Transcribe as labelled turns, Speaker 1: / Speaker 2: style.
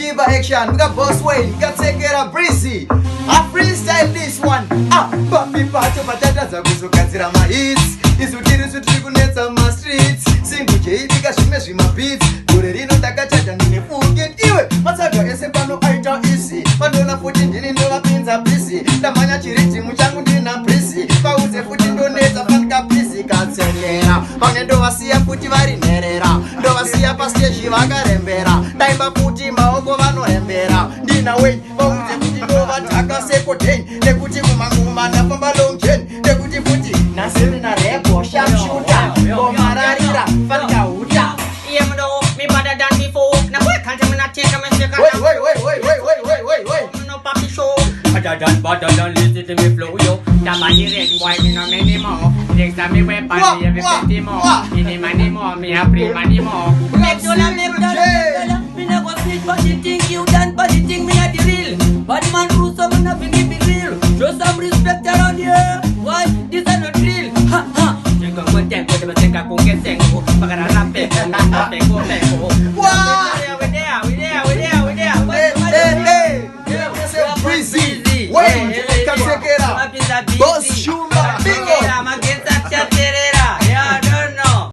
Speaker 1: Diva action. We got Boss Wayne. We got Take Care of Breezy. I freestyle this one. Papi pato patata za kuzogadzira ma hits. Izutiri tiri kunetsa ma streets. Singu jeibika zvimwe zvima beats. Gore rino takachata ndine forget iwe. Matsaga ese pano aita easy. Pandona futi ndini ndovapinza busy. Tamanya chiriti muchangu ndina busy. Pauze futi ndonetsa fanika busy katselera. Pamwe ndovasiya futi vari nherera. Ndovasiya pastage vakarembera. Daimba futi maoko vanorembera. Ndina wei pauze futi ndovataka sekodeni. Nekuti kumanguma ndafamba long chain. Nekuti futi nasiri na repo sharpshooter. Gomararira fanika huta.
Speaker 2: Yeah, me know me better than before. Now why can't I not take a mistake?
Speaker 1: Wait.
Speaker 2: No papi show. Better than listen to me flow, yo. That man is red, white, no many more. Next time me wear party, every 50 more. Any money more, me a free money more.
Speaker 3: Make dollar, me never speak for the thing you done, but the thing me a the real. Bad man rules, so me nothing keep it real. Show some respect around here. Why? This is not real. Ha ha.
Speaker 2: Tengo buen tiempo, te me tenga con que tengo. Para rape, con un tape, con